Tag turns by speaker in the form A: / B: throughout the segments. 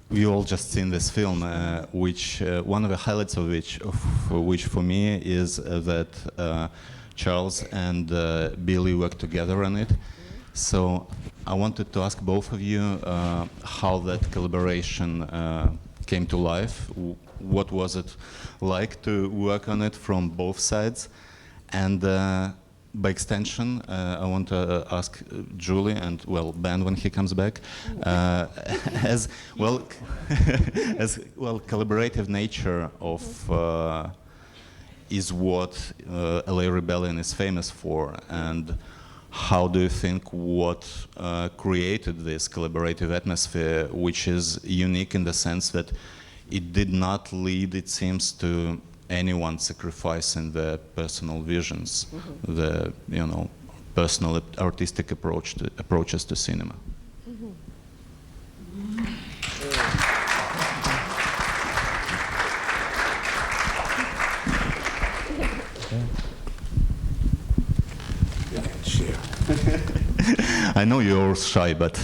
A: we all just seen this film, which one of the highlights of which for me is that Charles and Billy worked together on it. So I wanted to ask both of you how that collaboration came to life. What was it like to work on it from both sides? And by extension, I want to ask Julie and, well, Ben when he comes back, as well, collaborative nature of is what LA Rebellion is famous for, and how do you think what created this collaborative atmosphere, which is unique in the sense that it did not lead, it seems, to anyone sacrificing their personal visions, the personal artistic approaches to cinema. I know you're shy, but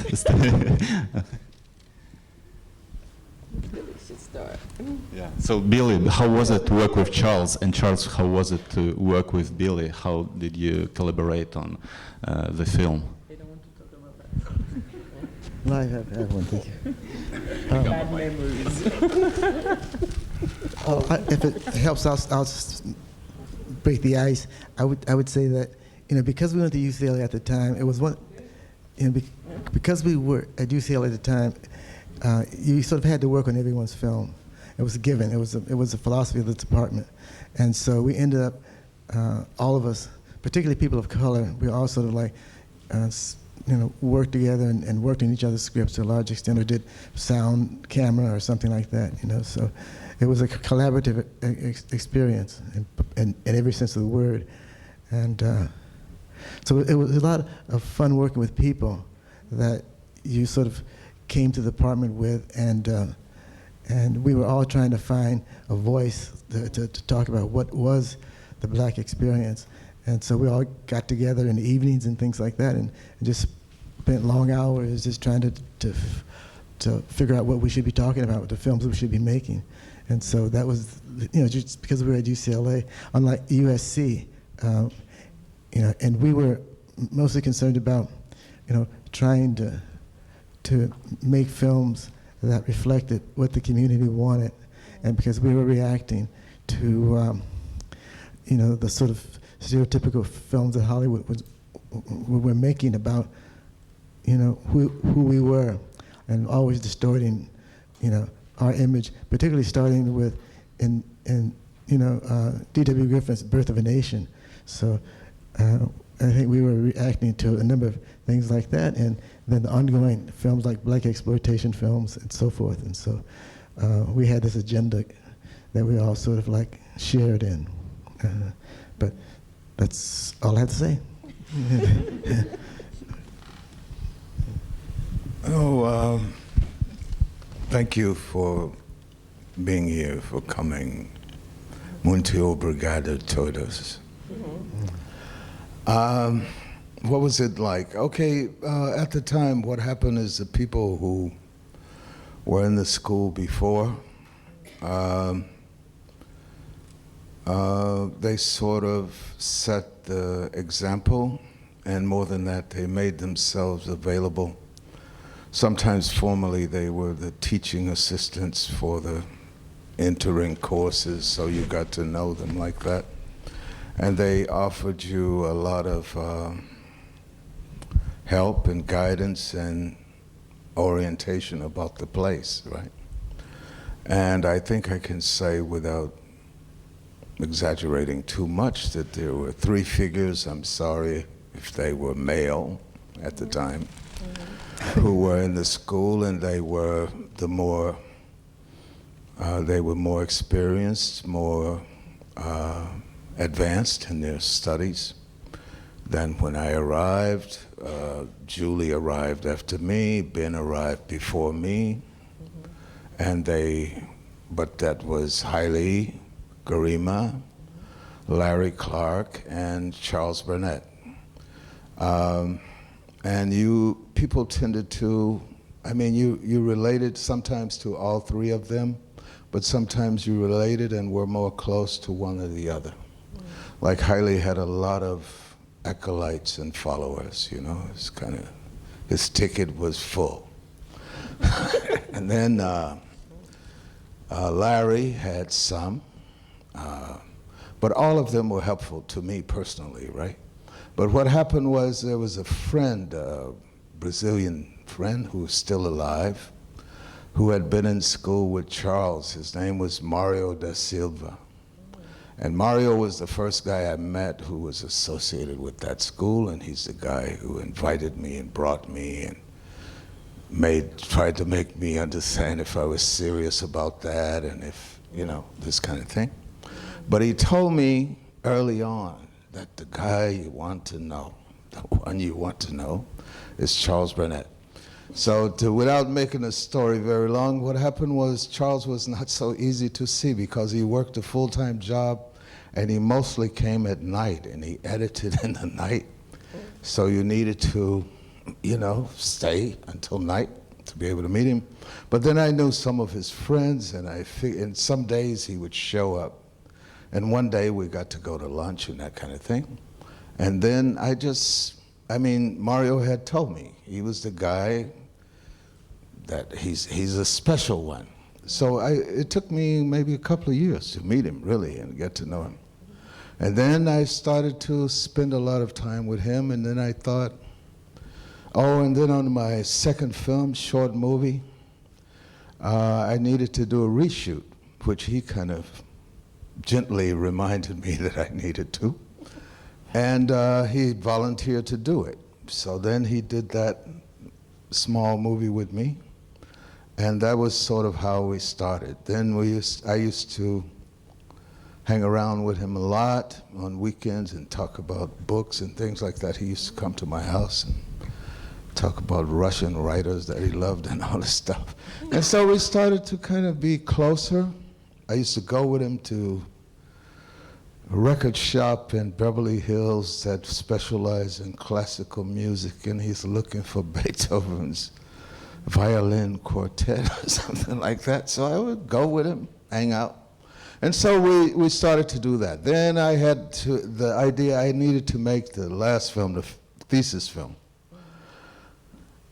A: yeah. So Billy, how was it to work with Charles? And Charles, how was it to work with Billy? How did you collaborate on the film?
B: They don't want to talk about that.
C: No, I have one, thank you.
B: Bad memories.
C: If it helps, I'll just break the ice. I would say that, because we went to UCLA at the time, it was one, because we were at UCLA at the time, you sort of had to work on everyone's film. It was a given. It was a philosophy of the department, and so we ended up, all of us, particularly people of color, we all sort of like, worked together and worked in each other's scripts to a large extent, or did sound, camera, or something like that. So it was a collaborative experience in every sense of the word, and so it was a lot of fun working with people that you sort of came to the department with, and we were all trying to find a voice to talk about what was the black experience. And so we all got together in the evenings and things like that, and just spent long hours just trying to figure out what we should be talking about, what the films we should be making. And so that was, just because we were at UCLA, unlike USC, and we were mostly concerned about, trying to make films that reflected what the community wanted, and because we were reacting to, the sort of stereotypical films that Hollywood were making about, who we were, and always distorting, our image, particularly starting with D.W. Griffith's Birth of a Nation. So I think we were reacting to a number of things like that, and then the ongoing films like black exploitation films and so forth. And so we had this agenda that we all sort of like shared in. But that's all I have to say.
D: Thank you for being here, for coming. Muito obrigado todos. What was it like? Okay, at the time, what happened is the people who were in the school before, they sort of set the example, and more than that, they made themselves available. Sometimes formally, they were the teaching assistants for the entering courses, so you got to know them like that. And they offered you a lot of help and guidance and orientation about the place, right? And I think I can say, without exaggerating too much, that there were three figures, I'm sorry if they were male at the time, who were in the school, and they were more experienced, more advanced in their studies than when I arrived. Julie arrived after me, Ben arrived before me, and but that was Haile, Garima, Larry Clark, and Charles Burnett. And people tended to I mean, you related sometimes to all three of them, but sometimes you related and were more close to one or the other. Like Haile had a lot of acolytes and followers, you know. It's kind of, his ticket was full. And then Larry had some, but all of them were helpful to me personally, right? But what happened was there was a friend, a Brazilian friend who was still alive, who had been in school with Charles. His name was Mario da Silva. And Mario was the first guy I met who was associated with that school, and he's the guy who invited me and brought me and tried to make me understand if I was serious about that and if, you know, this kind of thing. But he told me early on that the guy you want to know, the one you want to know, is Charles Burnett. So without making the story very long, what happened was Charles was not so easy to see because he worked a full-time job and he mostly came at night and he edited in the night. So you needed to, you know, stay until night to be able to meet him. But then I knew some of his friends and and some days he would show up. And one day we got to go to lunch and that kind of thing. And then I mean, Mario had told me he was the guy that he's a special one. So it took me maybe a couple of years to meet him, really, and get to know him. And then I started to spend a lot of time with him, and then I thought, oh, and then on my second film, short movie, I needed to do a reshoot, which he kind of gently reminded me that I needed to. And he volunteered to do it. So then he did that small movie with me. And that was sort of how we started. Then I used to hang around with him a lot on weekends and talk about books and things like that. He used to come to my house and talk about Russian writers that he loved and all this stuff. And so we started to kind of be closer. I used to go with him to a record shop in Beverly Hills that specialized in classical music, and he's looking for Beethoven's violin quartet or something like that. So I would go with him, hang out. And so we started to do that. Then I had the idea I needed to make the last film, the thesis film.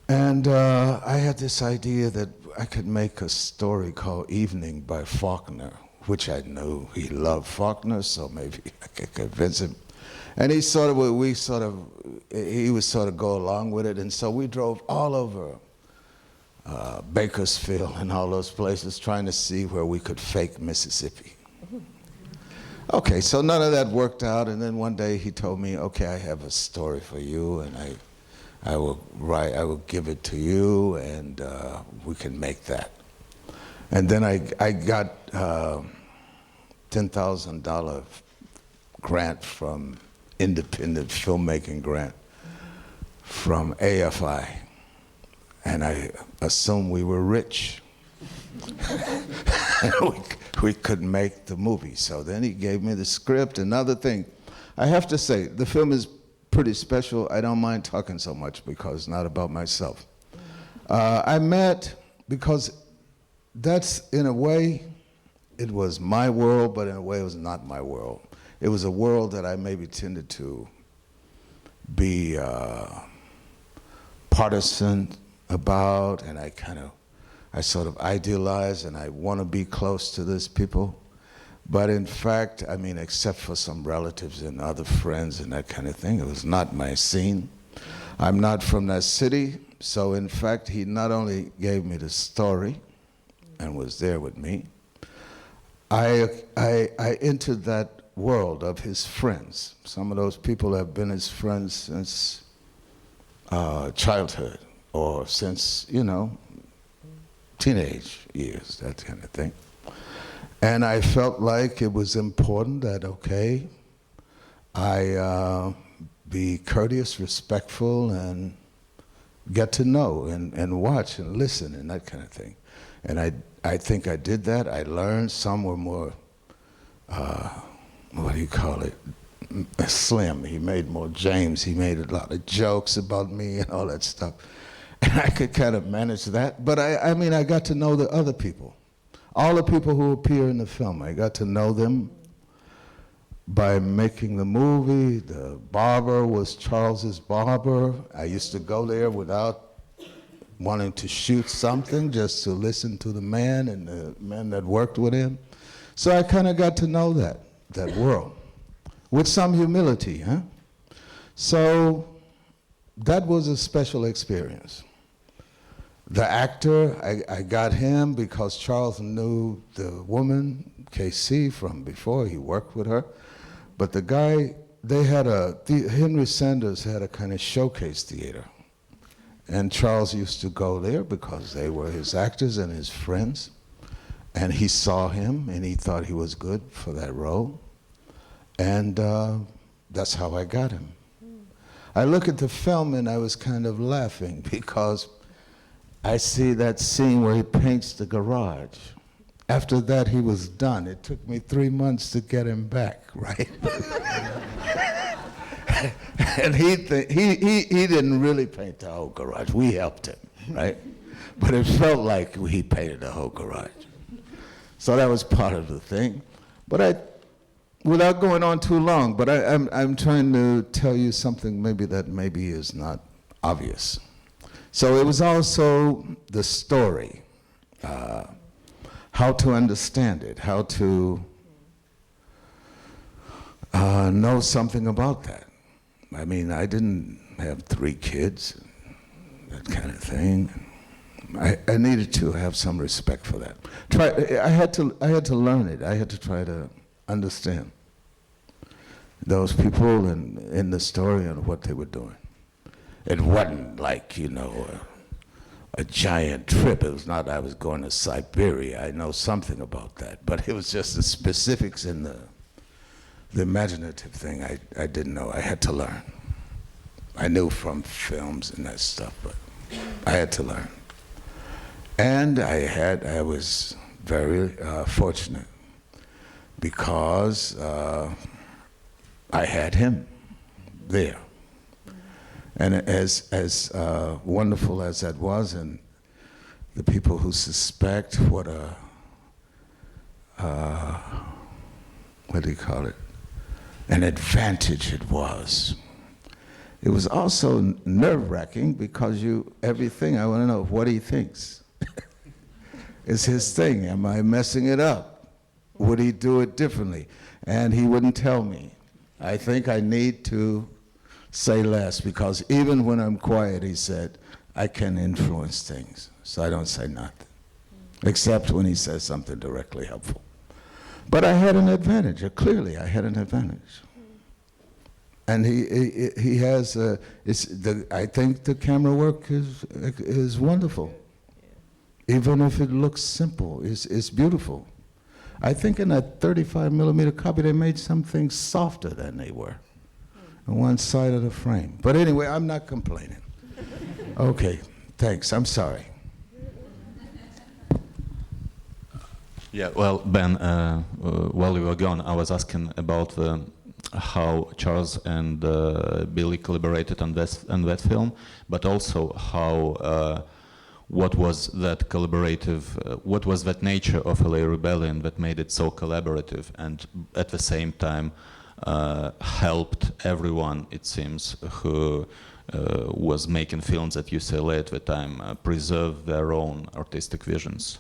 D: And I had this idea that I could make a story called Evening by Faulkner, which I knew he loved Faulkner, so maybe I could convince him. And he would sort of go along with it. And so we drove all over Bakersfield and all those places trying to see where we could fake Mississippi. Okay, so none of that worked out, and then one day he told me, okay, I have a story for you, and I will give it to you, and we can make that. And then I got $10,000 grant from independent filmmaking grant from AFI. And I assumed we were rich. we could make the movie. So then he gave me the script and other thing. I have to say, the film is pretty special. I don't mind talking so much because it's not about myself. I met, because that's, in a way, it was my world, but in a way it was not my world. It was a world that I maybe tended to be partisan about, and I sort of idealize, and I want to be close to these people. But in fact, I mean, except for some relatives and other friends and that kind of thing, it was not my scene. I'm not from that city, so in fact, he not only gave me the story and was there with me, I entered that world of his friends. Some of those people have been his friends since childhood, or since, you know, teenage years, that kind of thing. And I felt like it was important that, okay, I be courteous, respectful, and get to know and watch and listen and that kind of thing. And I think I did that. I learned. Some were more, what do you call it, slim. He made more James. He made a lot of jokes about me and all that stuff. And I could kind of manage that. But I mean, I got to know the other people. All the people who appear in the film, I got to know them by making the movie. The barber was Charles's barber. I used to go there without wanting to shoot something, just to listen to the man and the men that worked with him. So I kind of got to know that world with some humility, huh? So that was a special experience. The actor, I got him because Charles knew the woman, KC, from before. He worked with her. But the guy, Henry Sanders had a kind of showcase theater. And Charles used to go there because they were his actors and his friends. And he saw him and he thought he was good for that role. And that's how I got him. I look at the film and I was kind of laughing because I see that scene where he paints the garage. After that, he was done. It took me 3 months to get him back, right? And he didn't really paint the whole garage. We helped him, right? But it felt like he painted the whole garage. So that was part of the thing. But without going on too long, but I'm trying to tell you something that maybe is not obvious. So it was also the story, how to understand it, how to know something about that. I mean, I didn't have 3 kids, that kind of thing. I needed to have some respect for that. I had to learn it. I had to try to understand those people and in the story and what they were doing. It wasn't like, a giant trip. It was not I was going to Siberia. I know something about that. But it was just the specifics in the imaginative thing I didn't know. I had to learn. I knew from films and that stuff, but I had to learn. And I was very fortunate because I had him there. And as wonderful as that was, and the people who suspect what an advantage it was. It was also nerve-wracking because everything, I want to know what he thinks. It's his thing. Am I messing it up? Would he do it differently? And he wouldn't tell me. I think I need to say less because even when I'm quiet, he said, I can influence things. So I don't say nothing, except when he says something directly helpful. But I had an advantage. Clearly, I had an advantage. And he has. I think the camera work is wonderful, even if it looks simple. It's beautiful. I think in that 35mm copy, they made some things softer than they were on one side of the frame. But anyway, I'm not complaining. Okay, thanks. I'm sorry.
A: Yeah, well, Ben, while you were gone, I was asking about how Charles and Billy collaborated on that film, but also how what was that collaborative, what was that nature of LA Rebellion that made it so collaborative and at the same time helped everyone, it seems, who was making films at UCLA at the time preserve their own artistic visions.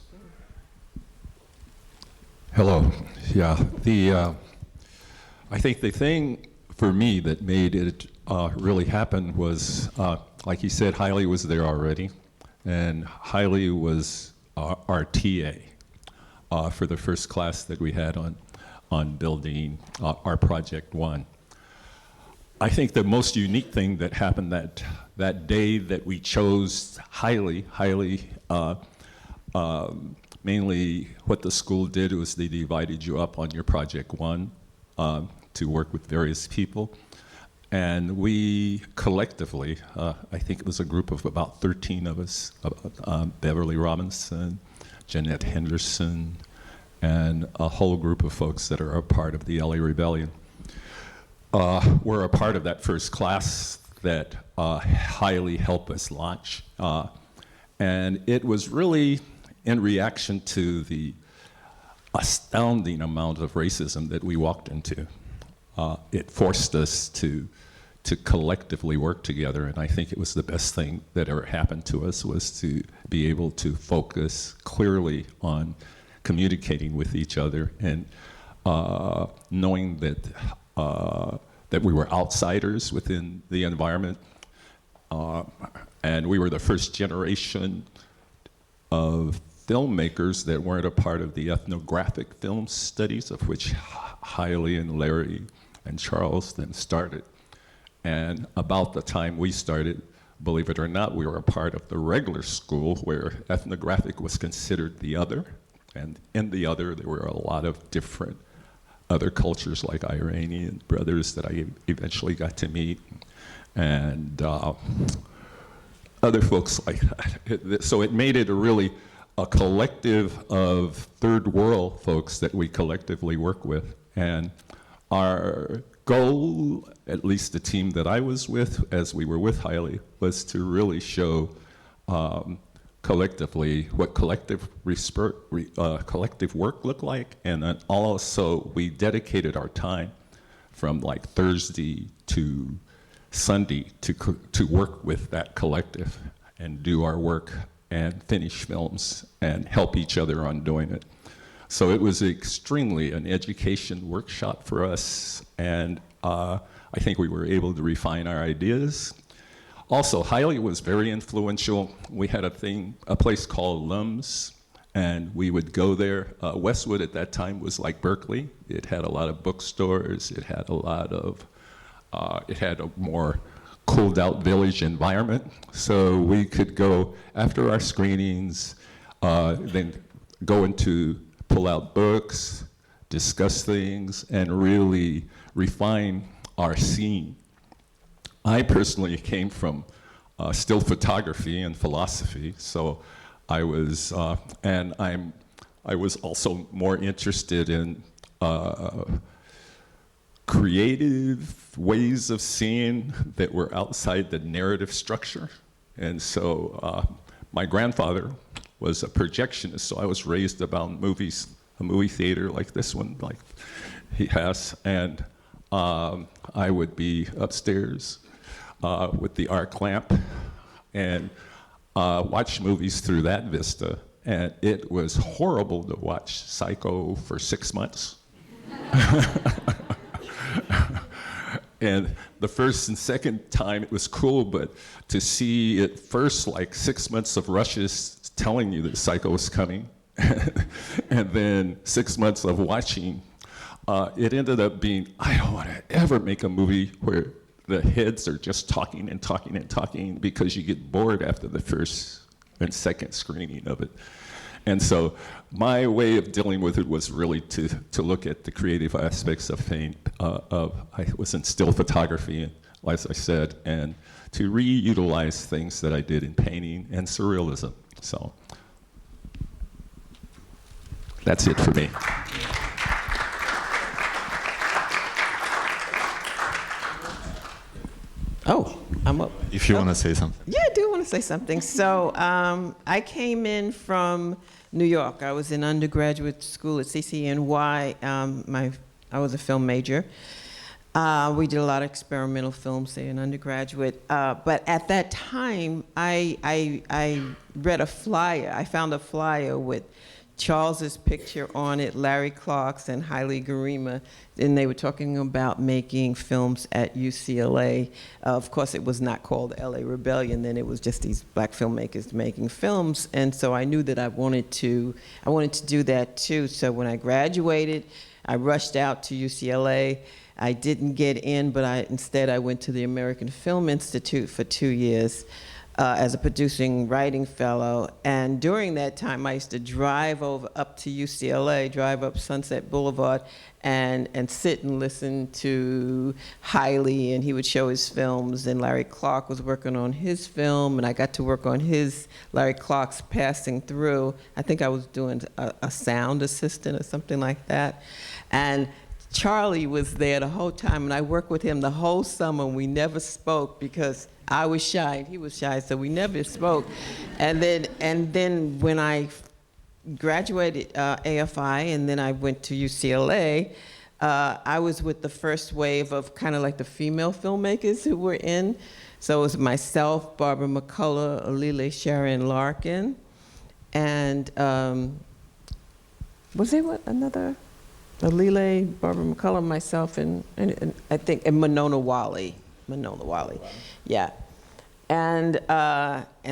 E: Hello. Yeah, I think the thing for me that made it really happen was, like you said, Hailey was there already, and Hailey was our TA for the first class that we had on building our Project One. I think the most unique thing that happened that day that we chose Hailey, mainly what the school did was they divided you up on your Project One to work with various people. And we collectively, I think it was a group of about 13 of us, Beverly Robinson, Jeanette Henderson, and a whole group of folks that are a part of the LA Rebellion. Were a part of that first class that highly helped us launch. And it was really in reaction to the astounding amount of racism that we walked into. It forced us to collectively work together, and I think it was the best thing that ever happened to us, was to be able to focus clearly on communicating with each other and knowing that that we were outsiders within the environment, and we were the first generation of filmmakers that weren't a part of the ethnographic film studies, of which Hailey and Larry and Charles then started. And about the time we started, believe it or not, we were a part of the regular school where ethnographic was considered the other. And in the other, there were a lot of different other cultures, like Iranian brothers that I eventually got to meet, and other folks like that. So it made it a collective of third world folks that we collectively work with. And our goal, at least the team that I was with, as we were with Hailey, was to really show collectively what collective work looked like, and then also we dedicated our time from like Thursday to Sunday to work with that collective and do our work and finish films and help each other on doing it. So it was extremely an education workshop for us, and I think we were able to refine our ideas. Also, Hailey was very influential. We had a place called Lums, and we would go there. Westwood at that time was like Berkeley. It had a lot of bookstores. It had it had a more cooled out village environment. So we could go after our screenings, then go pull out books, discuss things, and really refine our scene. I personally came from still photography and philosophy, so I was, I was also more interested in creative ways of seeing that were outside the narrative structure. And so my grandfather was a projectionist, so I was raised about movies, a movie theater like this one, like he has, and I would be upstairs with the arc lamp and watch movies through that vista. And it was horrible to watch Psycho for 6 months. And the first and second time it was cool, but to see it first, like 6 months of rushes telling you that Psycho was coming, and then 6 months of watching, it ended up being, I don't want to ever make a movie where the heads are just talking and talking and talking, because you get bored after the first and second screening of it. And so my way of dealing with it was really to look at the creative aspects of fame. I was in still photography, as I said, and to reutilize things that I did in painting and surrealism. So that's it for me.
B: Oh, I'm up.
A: If you want to say something.
B: Yeah, I do want to say something. So I came in from New York. I was in undergraduate school at CCNY. I was a film major. We did a lot of experimental films there in undergraduate. But at that time, I read a flyer. I found a flyer with Charles's picture on it, Larry Clark's, and Hailey Garima, and they were talking about making films at UCLA. Of course, it was not called LA Rebellion then; it was just these black filmmakers making films. And so I knew that I wanted to do that too. So when I graduated, I rushed out to UCLA. I didn't get in, but instead I went to the American Film Institute for 2 years. As a producing writing fellow, and during that time I used to drive up to UCLA, drive up Sunset Boulevard, and sit and listen to Hailey, and he would show his films, and Larry Clark was working on his film, and I got to work on Larry Clark's Passing Through. I think I was doing a sound assistant or something like that, and Charlie was there the whole time, and I worked with him the whole summer. We never spoke because I was shy and he was shy, so we never spoke. And then when I graduated AFI, and then I went to UCLA, I was with the first wave of kind of like the female filmmakers who were in. So it was myself, Barbara McCullough, Alile Sharon Larkin, and was there another? Alile, Barbara McCullough, myself, and I think, and Monona Wally. Yeah. And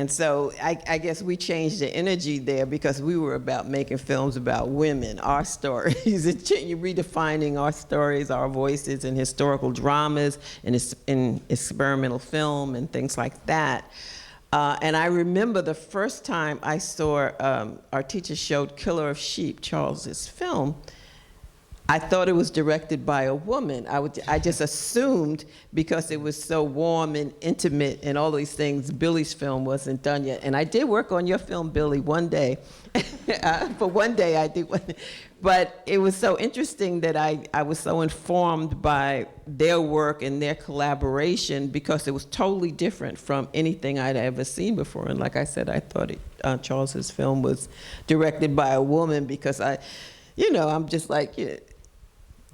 B: so I guess we changed the energy there because we were about making films about women, our stories, redefining our stories, our voices in historical dramas and in experimental film and things like that. And I remember the first time I saw, our teacher showed Killer of Sheep, Charles's film. I thought it was directed by a woman. I just assumed because it was so warm and intimate and all these things, Billy's film wasn't done yet. And I did work on your film, Billy, one day. For one day I did. But it was so interesting that I was so informed by their work and their collaboration because it was totally different from anything I'd ever seen before. And like I said, I thought Charles's film was directed by a woman because I'm just like,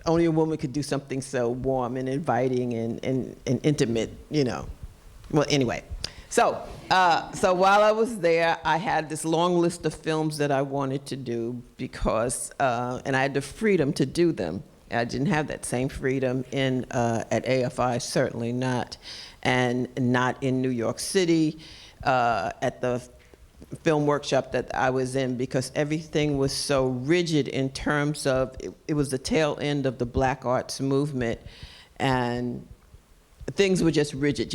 B: only a woman could do something so warm and inviting and intimate, Well, anyway, so while I was there, I had this long list of films that I wanted to do because, and I had the freedom to do them. I didn't have that same freedom at AFI, certainly not, and not in New York City at the film workshop that I was in because everything was so rigid in terms of, it was the tail end of the Black arts movement and things were just rigid.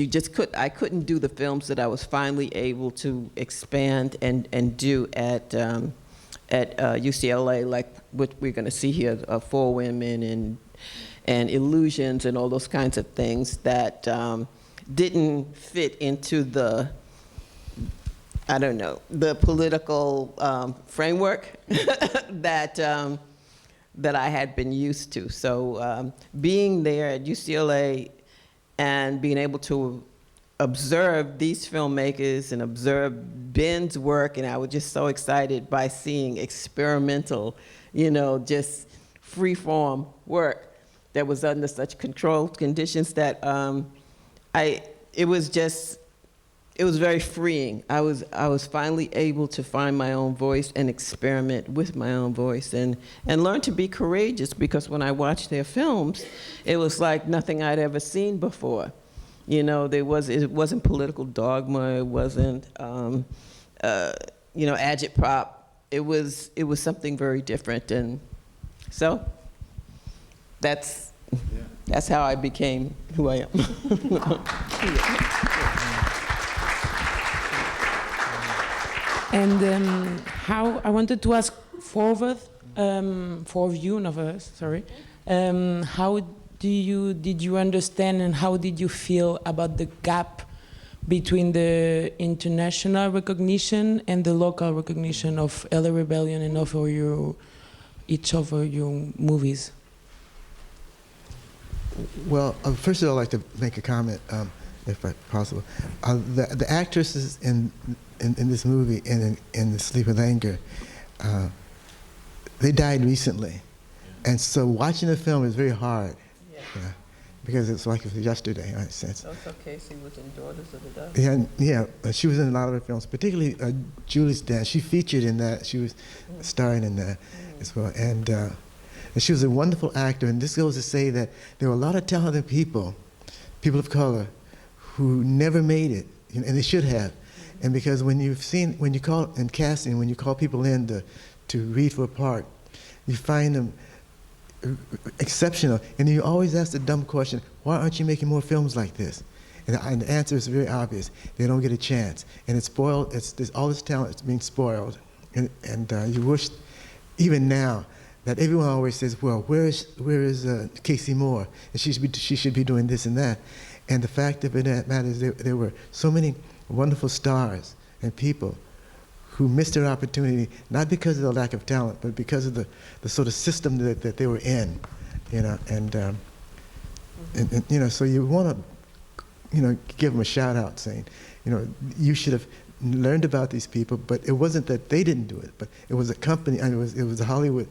B: I couldn't do the films that I was finally able to expand and do at UCLA, like what we're gonna see here, Four Women and Illusions and all those kinds of things that didn't fit into the political framework that I had been used to. So being there at UCLA and being able to observe these filmmakers and observe Ben's work, and I was just so excited by seeing experimental, just free-form work that was under such controlled conditions that it was very freeing. I was finally able to find my own voice and experiment with my own voice and learn to be courageous because when I watched their films, it was like nothing I'd ever seen before. It wasn't political dogma, it wasn't agitprop. It was something very different, and so that's how I became who I am.
F: And how I wanted to ask four of you, sorry. How did you understand and how did you feel about the gap between the international recognition and the local recognition of LA Rebellion and of each of your movies?
C: Well, first of all, I'd like to make a comment, if possible. The actresses in this movie, in The Sleep with Anger, they died recently. And so watching the film is very hard. Yeah. Because it's like it was yesterday, in a sense.
B: Also, Casey was in Daughters of the Dove.
C: Yeah, she was in a lot of her films, particularly Julie's Dance. She featured in that. She was starring in that as well. And she was a wonderful actor. And this goes to say that there were a lot of talented people of color, who never made it, and they should have. And because when you call in casting, when you call people in to read for a part, you find them exceptional. And you always ask the dumb question, why aren't you making more films like this? And the answer is very obvious. They don't get a chance. And it's spoiled, there's all this talent is being spoiled. And you wish, even now, that everyone always says, well, where is Casey Moore? And she should be doing this and that. And the fact of the matter is there were so many wonderful stars and people who missed their opportunity, not because of the lack of talent, but because of the sort of system that they were in. and you know, so you want to, you know, give them a shout out saying, you know, you should have learned about these people, but it wasn't that they didn't do it, but it was a company, and it was a Hollywood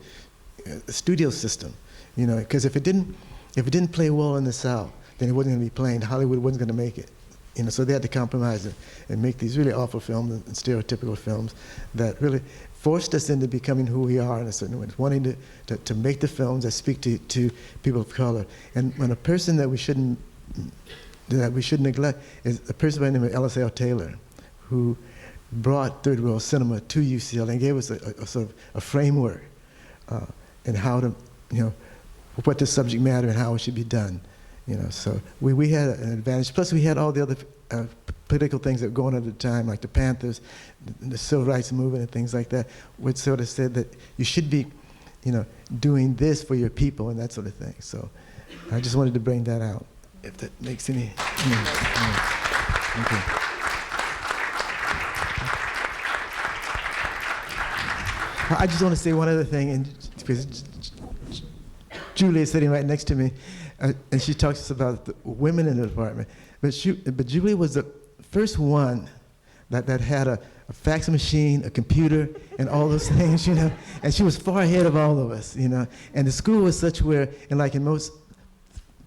C: studio system, you know, because if it didn't play well in the South, then it wasn't going to be playing. Hollywood wasn't going to make it, you know. So they had to compromise and make these really awful films and stereotypical films that really forced us into becoming who we are in a certain way, wanting to make the films that speak to people of color. And when a person that we shouldn't neglect is a person by the name of L.S.L. Taylor, who brought third world cinema to UCLA and gave us a sort of a framework in how to, you know, what the subject matter and how it should be done. You know, so we had an advantage. Plus, we had all the other political things that were going on at the time, like the Panthers, the Civil Rights Movement, and things like that, which sort of said that you should be, you know, doing this for your people and that sort of thing. So I just wanted to bring that out, if that makes any. Okay. I just want to say one other thing, and because Julie is sitting right next to me, and she talks to us about the women in the department. But Julie was the first one that had a fax machine, a computer, and all those things, you know. And she was far ahead of all of us, you know. And the school was such where, and like in most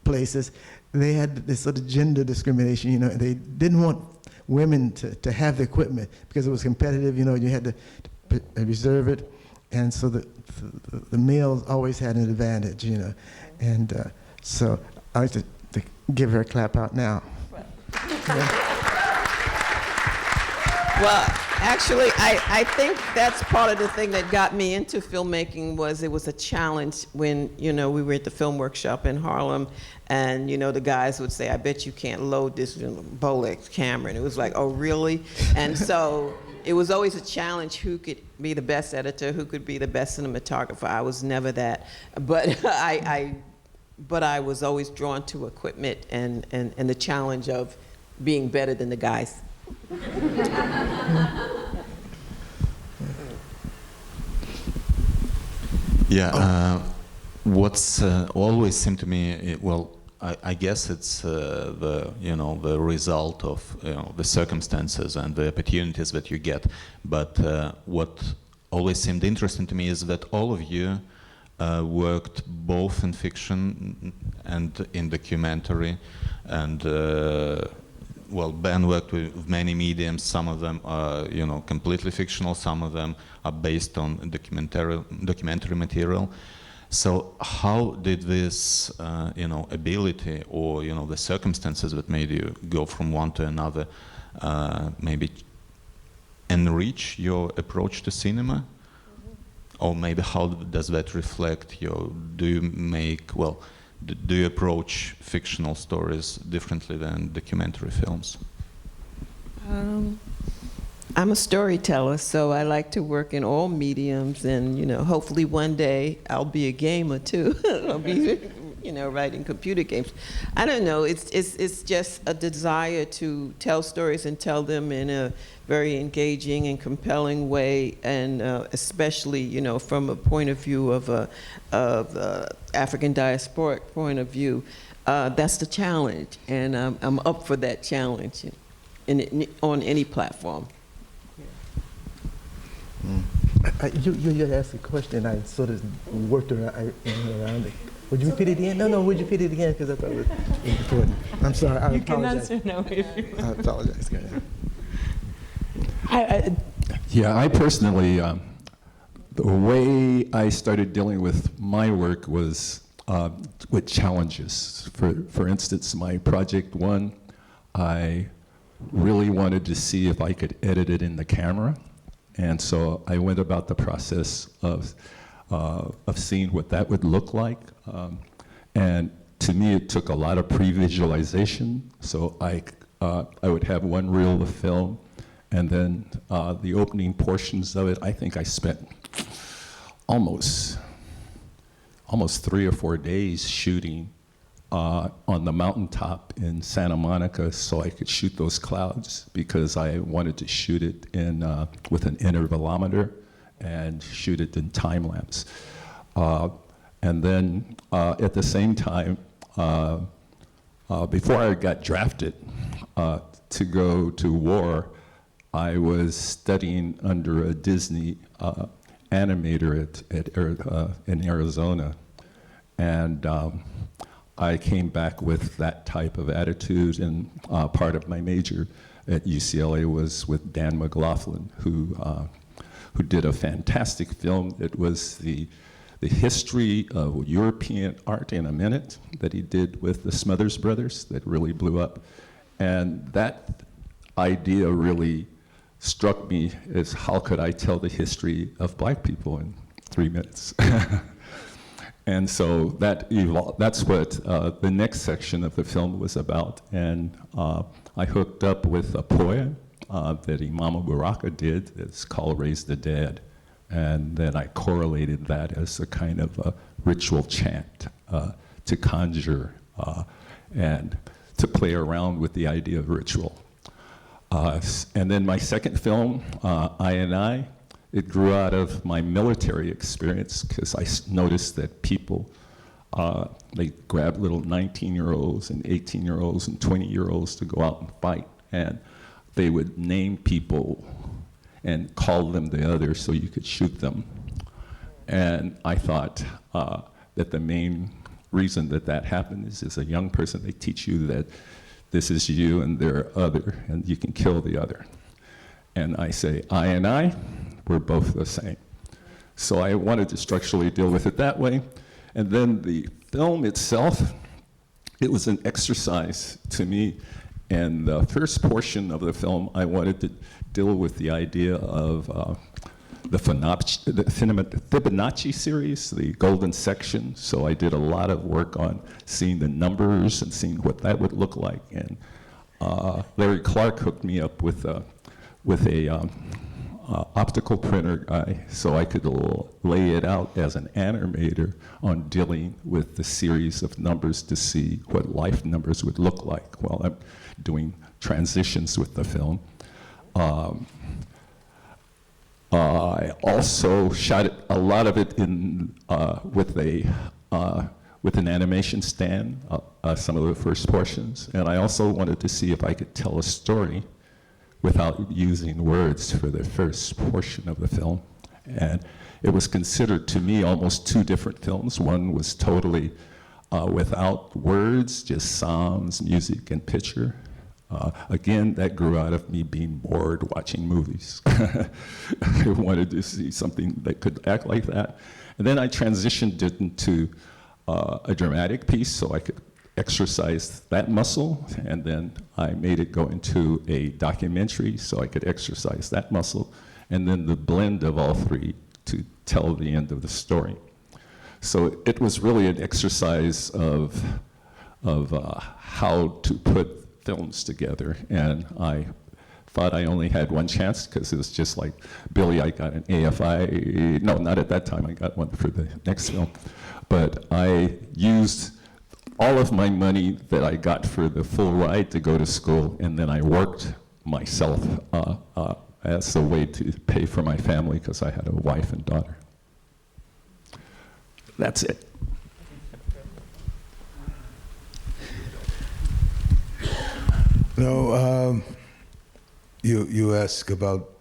C: places, they had this sort of gender discrimination, you know. And they didn't want women to have the equipment because it was competitive, you know. You had to reserve it, and so the males always had an advantage, you know. And so I like to give her a clap out now.
B: Well, actually, I think that's part of the thing that got me into filmmaking. Was it was a challenge when, you know, we were at the film workshop in Harlem, and, you know, the guys would say, I bet you can't load this Bolex camera. And it was like, oh, really? And so it was always a challenge, who could be the best editor, who could be the best cinematographer. I was never that. But but I was always drawn to equipment and the challenge of being better than the guys.
A: Yeah, what's always seemed to me, well, I guess it's the result of, you know, the circumstances and the opportunities that you get. But what always seemed interesting to me is that all of you worked both in fiction and in documentary, and well, Ben worked with many mediums. Some of them are, you know, completely fictional. Some of them are based on documentary material. So how did this, you know, ability, or, you know, the circumstances that made you go from one to another, maybe enrich your approach to cinema? Or maybe how does that reflect your, do you approach fictional stories differently than documentary films?
B: I'm a storyteller, so I like to work in all mediums, and, you know, hopefully one day I'll be a gamer too. I'll be, you know, writing computer games. I don't know, it's just a desire to tell stories and tell them in a very engaging and compelling way, and especially, you know, from a point of view of African diasporic point of view. That's the challenge, and I'm up for that challenge on any platform.
C: You asked a question, I sort of worked around it. Would you repeat it again? No, would you repeat it again? Because I thought it was important. I'm sorry, I apologize.
F: You can answer now if you want.
C: I apologize. Go ahead.
E: Yeah, I personally, the way I started dealing with my work was with challenges. For instance, my project one, I really wanted to see if I could edit it in the camera. And so I went about the process of seeing what that would look like. And to me, it took a lot of pre-visualization. So I would have one reel of film, and then the opening portions of it, I think I spent almost 3 or 4 days shooting on the mountaintop in Santa Monica, so I could shoot those clouds, because I wanted to shoot it in with an intervalometer and shoot it in time lapse. And then at the same time, before I got drafted to go to war, I was studying under a Disney animator in Arizona. And I came back with that type of attitude, and part of my major at UCLA was with Dan McLaughlin, who did a fantastic film. It was the history of European art in a minute that he did with the Smothers Brothers that really blew up. And that idea really struck me as how could I tell the history of black people in 3 minutes? And so that that's what the next section of the film was about. And I hooked up with a poem that Imam Baraka did. It's called Raise the Dead. And then I correlated that as a kind of a ritual chant to conjure and to play around with the idea of ritual. And then my second film, I, it grew out of my military experience because I noticed that people, they grab little 19-year-olds and 18-year-olds and 20-year-olds to go out and fight. And they would name people and call them the other so you could shoot them. And I thought that the main reason that that happened is as a young person, they teach you that this is you and they're other, and you can kill the other. And I say, I, we're both the same. So I wanted to structurally deal with it that way. And then the film itself, it was an exercise to me. And the first portion of the film, I wanted to deal with the idea of the Fibonacci series, the golden section. So I did a lot of work on seeing the numbers and seeing what that would look like. And Larry Clark hooked me up with a optical printer guy, so I could lay it out as an animator on dealing with the series of numbers to see what life numbers would look like while I'm doing transitions with the film. I also shot a lot of it in with an animation stand, some of the first portions, and I also wanted to see if I could tell a story without using words for the first portion of the film. And it was considered to me almost two different films. One was totally without words, just sounds, music, and picture. Again, that grew out of me being bored watching movies. I wanted to see something that could act like that. And then I transitioned it into a dramatic piece so I could exercise that muscle, and then I made it go into a documentary so I could exercise that muscle, and then the blend of all three to tell the end of the story. So it was really an exercise of how to put films together, and I thought I only had one chance because it was just like, Billy, I got an AFI, no, not at that time, I got one for the next film, but I used all of my money that I got for the full ride to go to school, and then I worked myself as a way to pay for my family because I had a wife and daughter. That's it.
D: No, you ask about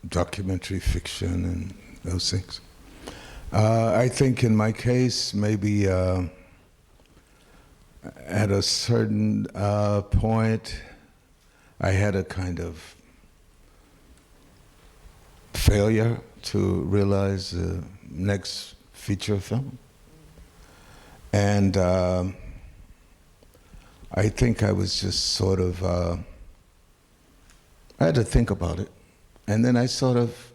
D: documentary fiction and those things. I think in my case, maybe at a certain point, I had a kind of failure to realize the next feature film. And I think I was just sort of, I had to think about it. And then I sort of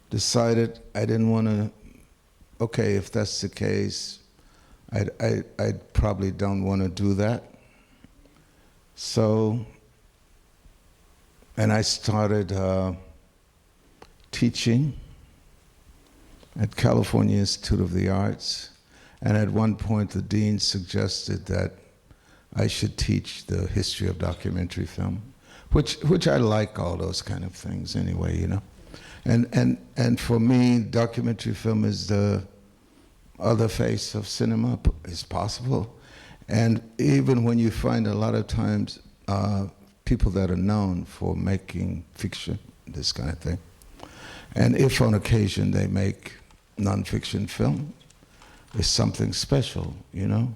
D: decided I didn't want to, okay, if that's the case, I probably don't want to do that. So, and I started teaching at California Institute of the Arts. And at one point, the dean suggested that I should teach the history of documentary film, which I like all those kind of things anyway, you know. And for me, documentary film is the other face of cinema is possible. And even when you find a lot of times people that are known for making fiction, this kind of thing, and if on occasion they make nonfiction film, it's something special, you know?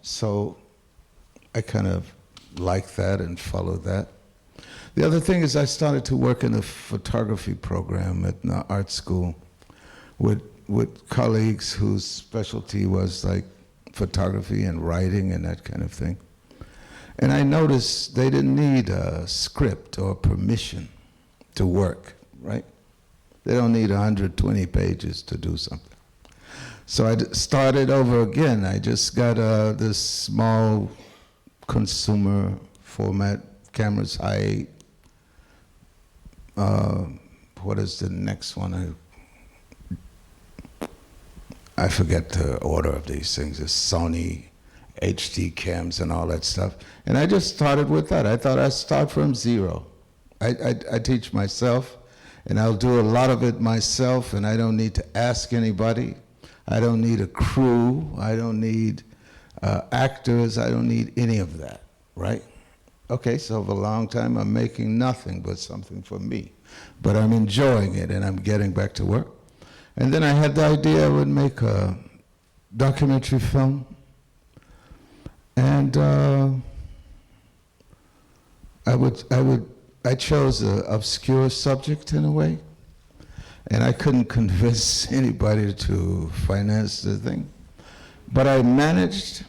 D: So I kind of like that and follow that. The other thing is I started to work in a photography program at the art school with colleagues whose specialty was like photography and writing and that kind of thing. And I noticed they didn't need a script or permission to work, right? They don't need 120 pages to do something. So I started over again. I just got this small consumer format cameras. What is the next one? I forget the order of these things. It's Sony HD cams and all that stuff. And I just started with that. I thought I'd start from zero. I teach myself, and I'll do a lot of it myself, and I don't need to ask anybody. I don't need a crew. I don't need actors. I don't need any of that, right? Okay, so for a long time, I'm making nothing but something for me. But I'm enjoying it, and I'm getting back to work. And then I had the idea I would make a documentary film. And I chose an obscure subject in a way. And I couldn't convince anybody to finance the thing. But I managed,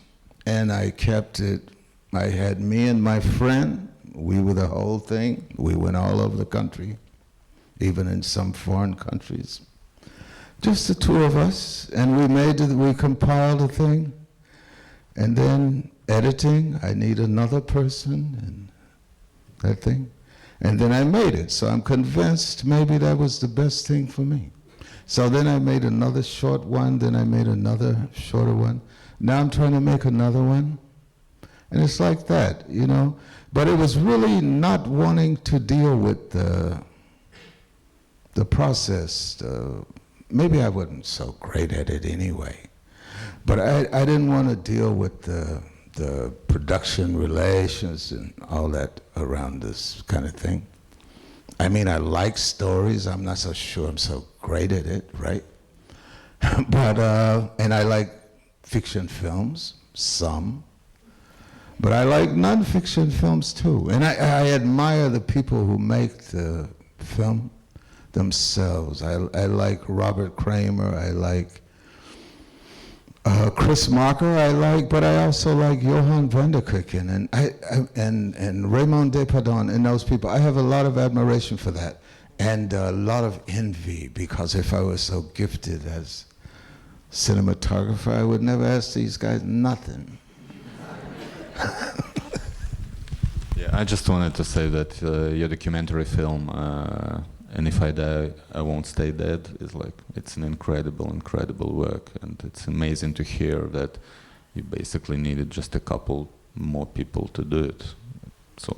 D: and I kept it. I had me and my friend. We were the whole thing. We went all over the country, even in some foreign countries. Just the two of us, and we compiled a thing. And then editing, I need another person, and that thing. And then I made it, so I'm convinced maybe that was the best thing for me. So then I made another short one, then I made another shorter one. Now I'm trying to make another one. And it's like that, you know. But it was really not wanting to deal with the process. Maybe I wasn't so great at it anyway. But I didn't want to deal with the production relations and all that around this kind of thing. I mean, I like stories. I'm not so sure I'm so great at it, right? But, and I like fiction films, some. But I like nonfiction films too. And I admire the people who make the film themselves. I like Robert Kramer, I like Chris Marker, but I also like Johan van der Kuyken and Raymond Depardon and those people. I have a lot of admiration for that and a lot of envy, because if I was so gifted as cinematographer, I would never ask these guys nothing.
A: Yeah, I just wanted to say that your documentary film, And If I Die, I Won't Stay Dead, is like, it's an incredible, incredible work, and it's amazing to hear that you basically needed just a couple more people to do it. So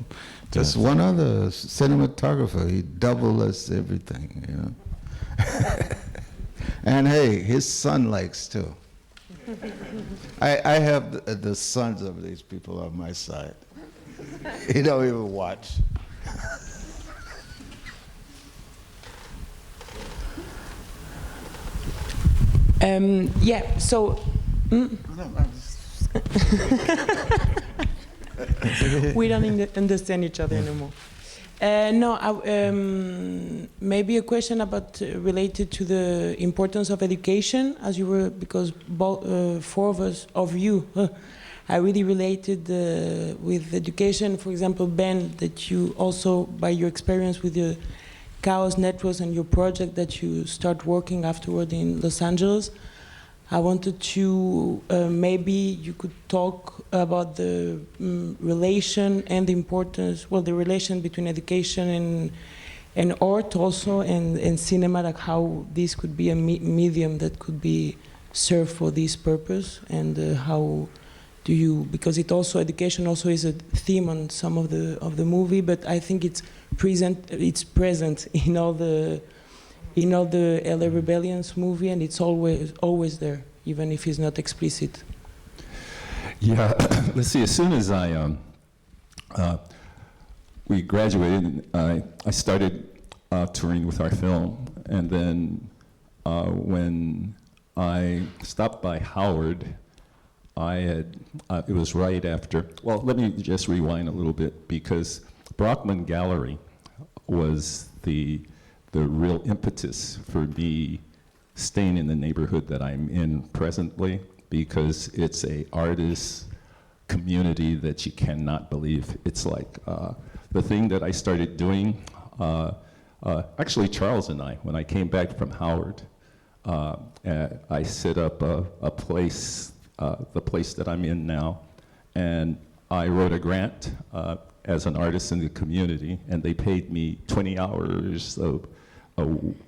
D: just one other cinematographer, he doubled us everything, you know. And hey, his son likes too. I have the sons of these people on my side. He don't even watch.
F: Yeah, so we don't understand each other anymore. Maybe a question about related to the importance of education, as you were, because four of you, I really related with education. For example, Ben, that you also, by your experience with the Chaos Networks and your project that you start working afterward in Los Angeles, I wanted to, maybe you could talk about the relation and the importance, well, the relation between education and art also, and cinema, like how this could be a medium that could be served for this purpose, and how do you, because it also, education also is a theme on some of the movie, but I think it's present in all the in all the LA Rebellions movie, and it's always there, even if it's not explicit.
E: Yeah, let's see, as soon as we graduated, I started touring with our film, and then when I stopped by Howard, it was right after, well, let me just rewind a little bit, because Brockman Gallery was the real impetus for me staying in the neighborhood that I'm in presently, because it's a artist community that you cannot believe. It's like the thing that I started doing, actually Charles and I, when I came back from Howard, I set up a place, the place that I'm in now, and I wrote a grant as an artist in the community, and they paid me 20 hours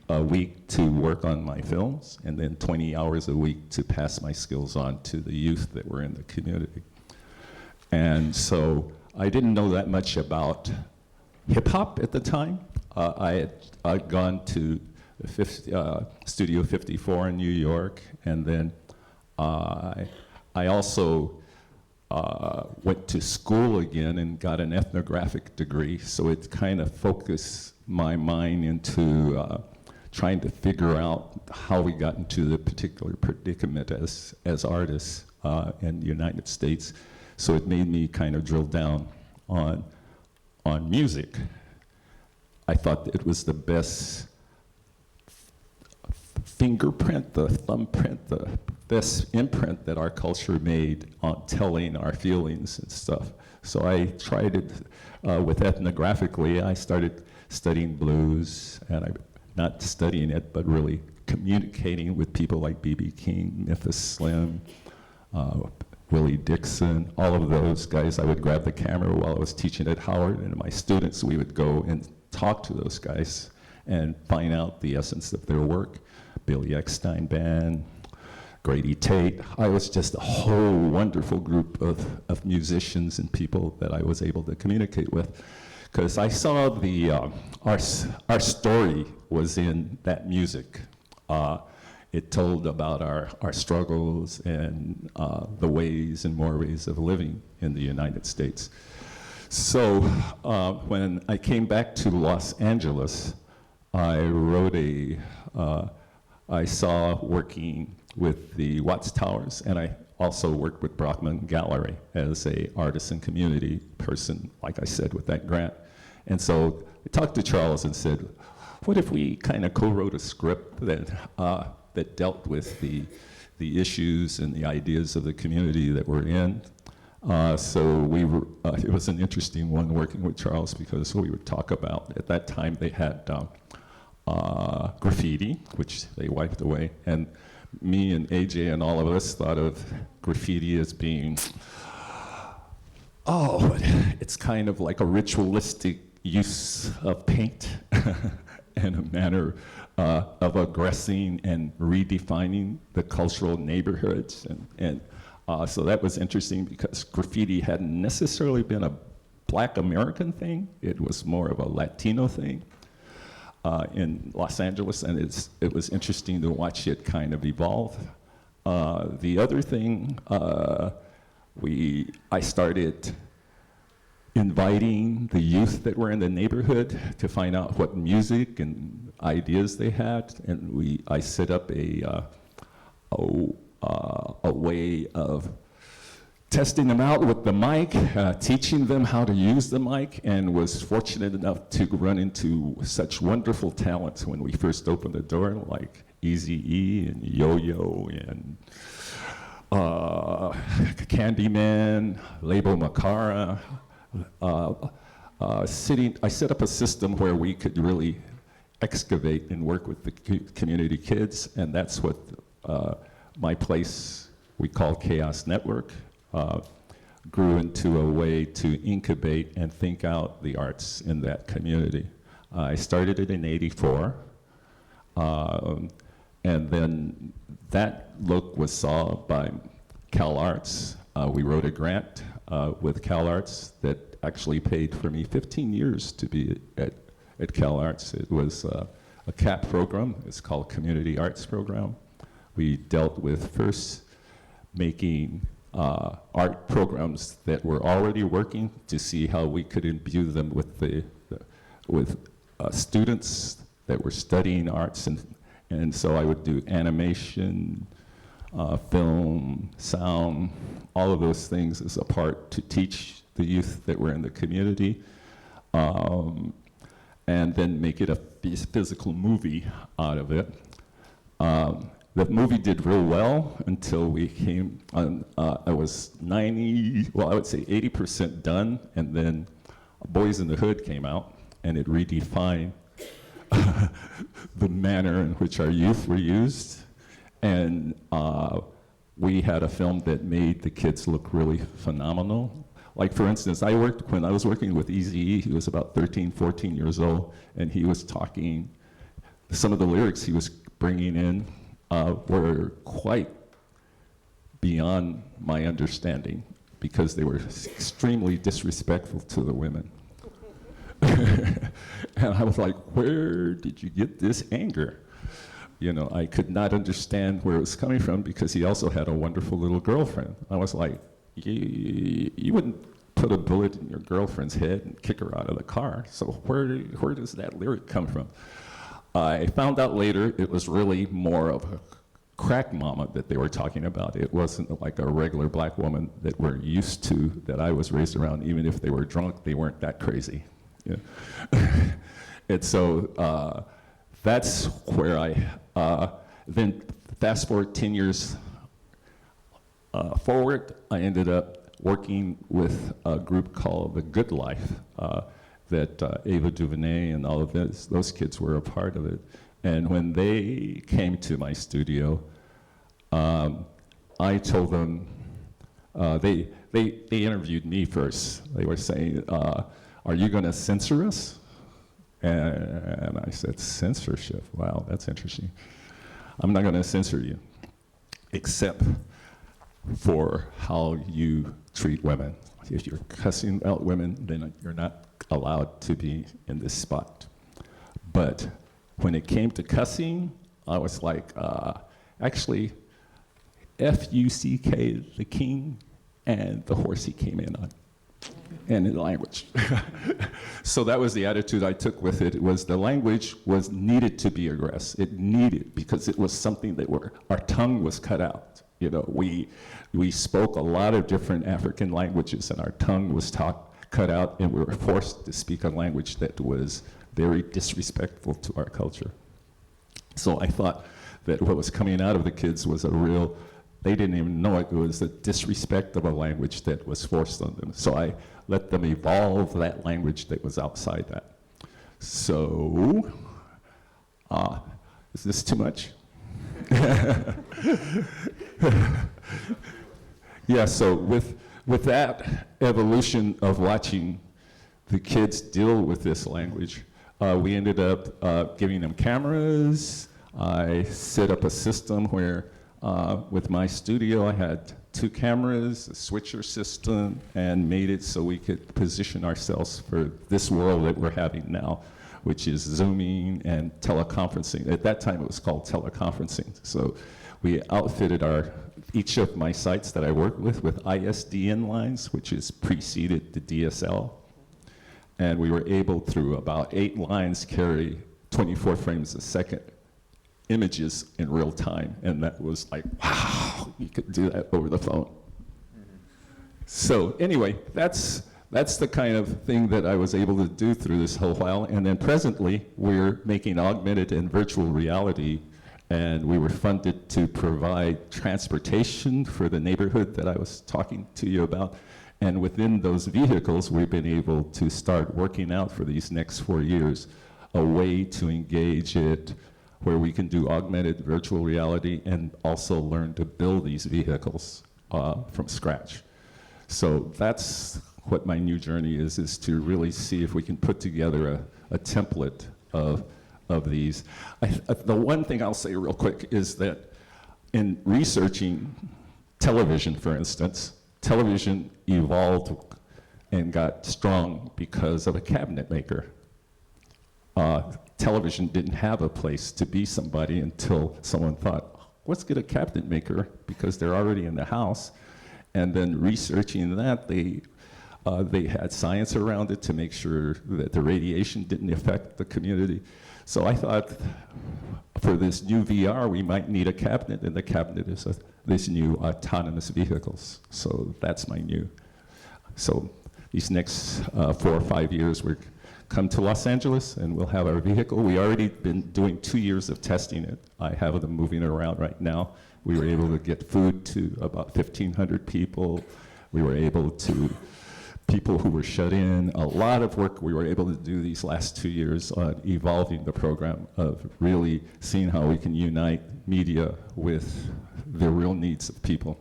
E: a week to work on my films, and then 20 hours a week to pass my skills on to the youth that were in the community. And so I didn't know that much about hip-hop at the time. I'd gone to Studio 54 in New York, and then I also went to school again and got an ethnographic degree, so it kind of focused my mind into trying to figure out how we got into the particular predicament as artists in the United States. So it made me kind of drill down on music. I thought it was the best fingerprint, the thumbprint, the best imprint that our culture made on telling our feelings and stuff. So I tried it with ethnographically. I started studying blues, and not studying it, but really communicating with people like B.B. King, Memphis Slim, Willie Dixon, all of those guys. I would grab the camera while I was teaching at Howard, and my students, we would go and talk to those guys and find out the essence of their work. Billy Eckstein Band, Grady Tate. I was just a whole wonderful group of musicians and people that I was able to communicate with, because I saw our story was in that music. It told about our struggles and the ways and more ways of living in the United States. So when I came back to Los Angeles, I wrote I saw working with the Watts Towers, and I also worked with Brockman Gallery as a artisan community person, like I said, with that grant. And so I talked to Charles and said, what if we kind of co-wrote a script that dealt with the issues and the ideas of the community that we're in? So it was an interesting one working with Charles, because we would talk about, at that time they had graffiti, which they wiped away, and me and AJ and all of us thought of graffiti as being, it's kind of like a ritualistic use of paint and a manner of aggressing and redefining the cultural neighborhoods. And so that was interesting, because graffiti hadn't necessarily been a Black American thing. It was more of a Latino thing in Los Angeles, and it was interesting to watch it kind of evolve. The other thing, I started inviting the youth that were in the neighborhood to find out what music and ideas they had, and I set up a way of testing them out with the mic, teaching them how to use the mic, and was fortunate enough to run into such wonderful talents when we first opened the door, like Eazy-E and Yo-Yo and Candyman, Label Makara. I set up a system where we could really excavate and work with the community kids, and that's what my place we call Chaos Network grew into a way to incubate and think out the arts in that community. I started it in '84, and then that look was saw by Cal Arts. We wrote a grant with Cal Arts that actually paid for me 15 years to be at Cal Arts. It was a a CAP program. It's called Community Arts Program. We dealt with first making art programs that were already working to see how we could imbue them with students that were studying arts, and so I would do animation, film, sound, all of those things as a part to teach the youth that were in the community, and then make it a physical movie out of it. The movie did real well until we came on, I was 90, well, I would say 80% done, and then Boys in the Hood came out, and it redefined the manner in which our youth were used. And we had a film that made the kids look really phenomenal. Like, for instance, when I was working with Eazy-E, he was about 13, 14 years old, and he was talking, some of the lyrics he was bringing in were quite beyond my understanding because they were extremely disrespectful to the women. And I was like, where did you get this anger? You know, I could not understand where it was coming from because he also had a wonderful little girlfriend. I was like, you wouldn't put a bullet in your girlfriend's head and kick her out of the car. So where does that lyric come from? I found out later it was really more of a crack mama that they were talking about. It wasn't like a regular black woman that we're used to, that I was raised around. Even if they were drunk, they weren't that crazy. Yeah. And so that's where then fast forward 10 years forward, I ended up working with a group called The Good Life, that Ava DuVernay and all of those kids were a part of it. And when they came to my studio, I told them, they interviewed me first. They were saying, are you gonna censor us? And I said, censorship? Wow, that's interesting. I'm not gonna censor you, except for how you treat women. If you're cussing out women, then you're not allowed to be in this spot. But when it came to cussing, I was like, actually, F-U-C-K, the king, and the horse he came in on, and in language. So that was the attitude I took with it. It was the language was needed to be aggressive. It needed, because it was something that our tongue was cut out. You know, we spoke a lot of different African languages, and our tongue was cut out, and we were forced to speak a language that was very disrespectful to our culture. So I thought that what was coming out of the kids was a real, they didn't even know it, it was a disrespect of a language that was forced on them. So I let them evolve that language that was outside that. So, is this too much? Yeah, so with that evolution of watching the kids deal with this language, we ended up giving them cameras. I set up a system where with my studio I had 2 cameras, a switcher system, and made it so we could position ourselves for this world that we're having now, which is Zooming and teleconferencing. At that time it was called teleconferencing. So we outfitted each of my sites that I work with ISDN lines, which is preceded the DSL. And we were able, through about 8 lines, carry 24 frames a second images in real time. And that was like, wow, you could do that over the phone. So anyway, that's the kind of thing that I was able to do through this whole while. And then presently, we're making augmented and virtual reality, and we were funded to provide transportation for the neighborhood that I was talking to you about. And within those vehicles, we've been able to start working out for these next 4 years a way to engage it where we can do augmented virtual reality and also learn to build these vehicles from scratch. So that's what my new journey is to really see if we can put together a template of these. The one thing I'll say real quick is that in researching television, for instance, television evolved and got strong because of a cabinet maker. television didn't have a place to be somebody until someone thought, let's get a cabinet maker because they're already in the house. And then researching that, they had science around it to make sure that the radiation didn't affect the community. So I thought for this new VR, we might need a cabinet, and the cabinet is this new autonomous vehicles. So that's my new. So these next 4 or 5 years, we're come to Los Angeles, and we'll have our vehicle. We already been doing 2 years of testing it. I have them moving around right now. We were able to get food to about 1,500 people. We were able to people who were shut in. A lot of work we were able to do these last 2 years on evolving the program, of really seeing how we can unite media with the real needs of people.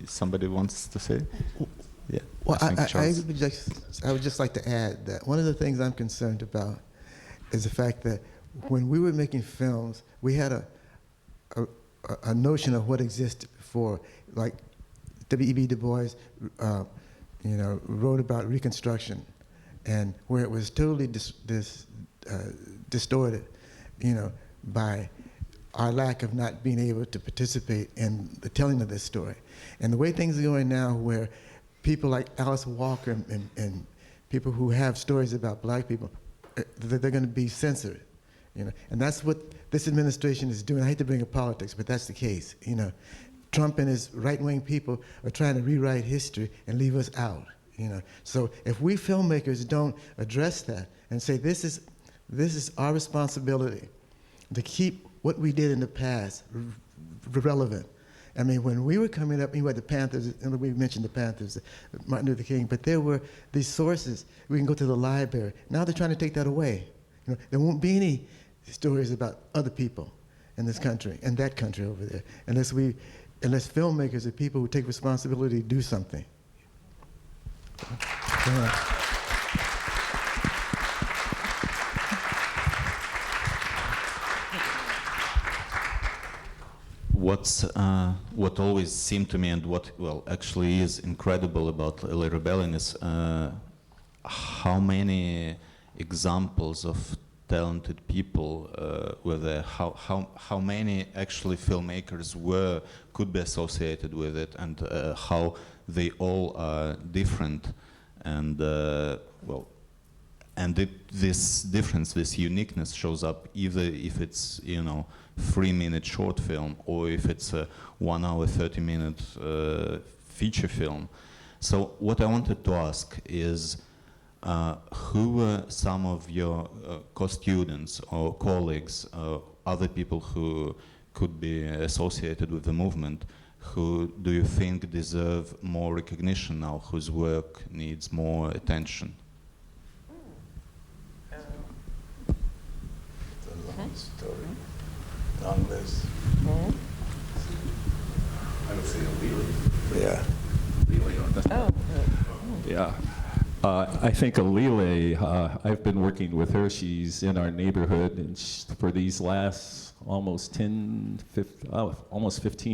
A: Somebody wants to say? Yeah.
C: Well,
A: think
C: I
A: Charles.
C: would just like to add that one of the things I'm concerned about is the fact that when we were making films, we had a notion of what existed before. Like W.E.B. Du Bois, wrote about Reconstruction, and where it was totally distorted, by our lack of not being able to participate in the telling of this story. And the way things are going now, where people like Alice Walker and people who have stories about black people, they're going to be censored, and that's what this administration is doing. I hate to bring up politics, but that's the case. Trump and his right-wing people are trying to rewrite history and leave us out. So if we filmmakers don't address that and say this is our responsibility to keep what we did in the past relevant. I mean, when we were coming up, you had the Panthers, and we mentioned the Panthers, Martin Luther King, but there were these sources. We can go to the library. Now they're trying to take that away. There won't be any stories about other people in this country, and that country over there, unless filmmakers are people who take responsibility to do something.
A: What always seemed to me, and what actually is incredible about LA Rebellion, is how many examples of talented people were there. How many actually filmmakers could be associated with it, and how they all are different, and this difference, this uniqueness shows up either if it's 3-minute short film, or if it's a 1 hour 30-minute feature film. So what I wanted to ask is, who were some of your co-students or colleagues, other people who could be associated with the movement, who do you think deserve more recognition now, whose work needs more attention?
D: It's a long story. Long list.
E: I would say Lily.
D: Yeah.
E: Lily on the Yeah. I think Alile, I've been working with her. She's in our neighborhood, and for these last almost 15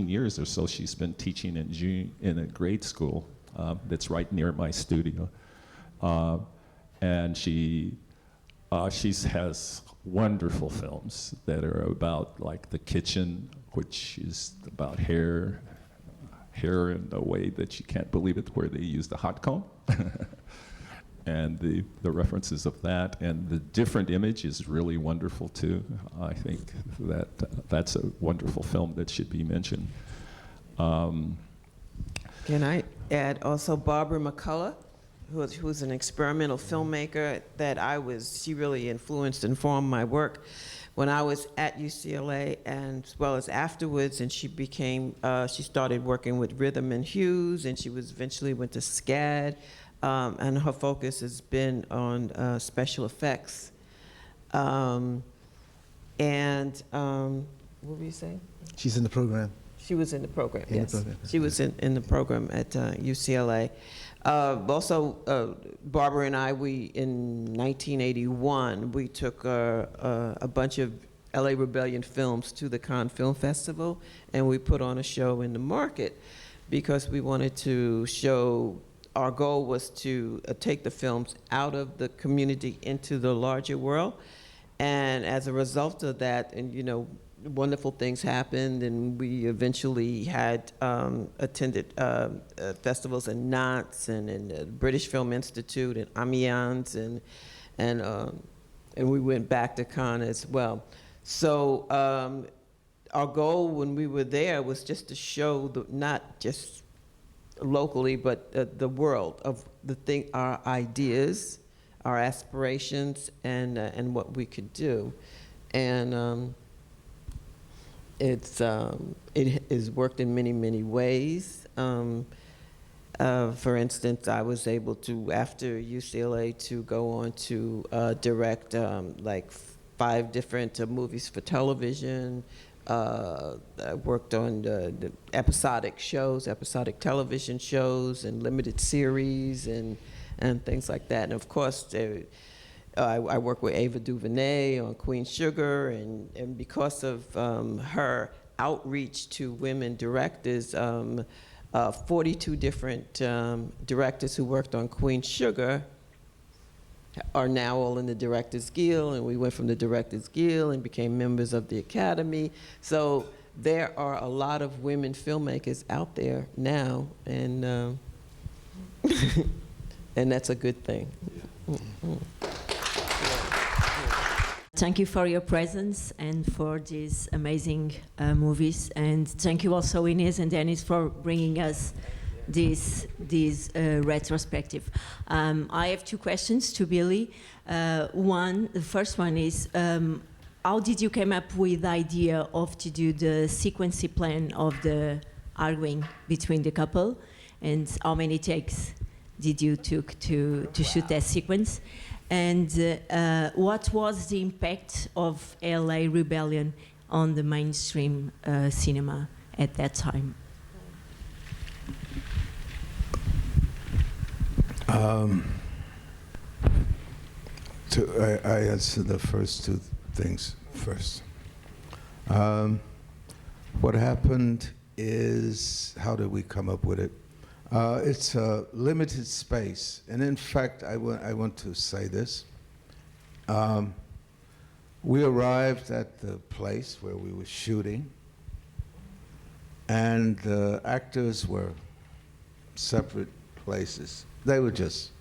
E: years or so, she's been teaching in a grade school that's right near my studio. And she has wonderful films that are about, like, the kitchen, which is about hair in a way that you can't believe it, where they use the hot comb. And the references of that, and the different image is really wonderful too. I think that's a wonderful film that should be mentioned.
B: Can I add also Barbara McCullough, who's an experimental filmmaker that she really influenced and formed my work when I was at UCLA, and as well as afterwards, and she started working with Rhythm and Hues, and she eventually went to SCAD. And her focus has been on special effects. What were you saying?
C: She's in the program.
B: She was in the program,
C: In the
B: yes.
C: program.
B: She was in the program at UCLA. Also, Barbara and I, in 1981, we took a bunch of LA Rebellion films to the Cannes Film Festival, and we put on a show in the market because we wanted to show, our goal was to take the films out of the community into the larger world. And as a result of that, and you know, wonderful things happened, and we eventually had attended festivals in Nantes and in the British Film Institute and Amiens, and we went back to Cannes as well. So our goal when we were there was just to show not just locally, but the world of our ideas, our aspirations, and what we could do, and it has worked in many ways. For instance, I was able to, after UCLA, to go on to direct like 5 different movies for television. I worked on the episodic shows, episodic television shows, and limited series, and things like that. And of course, I worked with Ava DuVernay on Queen Sugar, and because of her outreach to women directors, 42 different directors who worked on Queen Sugar are now all in the Directors Guild, and we went from the Directors Guild and became members of the Academy. So there are a lot of women filmmakers out there now, and and that's a good thing.
G: Thank you for your presence and for these amazing movies, and thank you also Inez and Dennis for bringing us this retrospective. I have 2 questions to Billy. The first one is, how did you come up with the idea of to do the sequence plan of the arguing between the couple, and how many takes did you took to shoot that sequence? And what was the impact of LA Rebellion on the mainstream cinema at that time?
D: I answer the first 2 things first. What happened is, how did we come up with it? It's a limited space, and in fact, I want to say this. We arrived at the place where we were shooting, and the actors were separate places. They were just,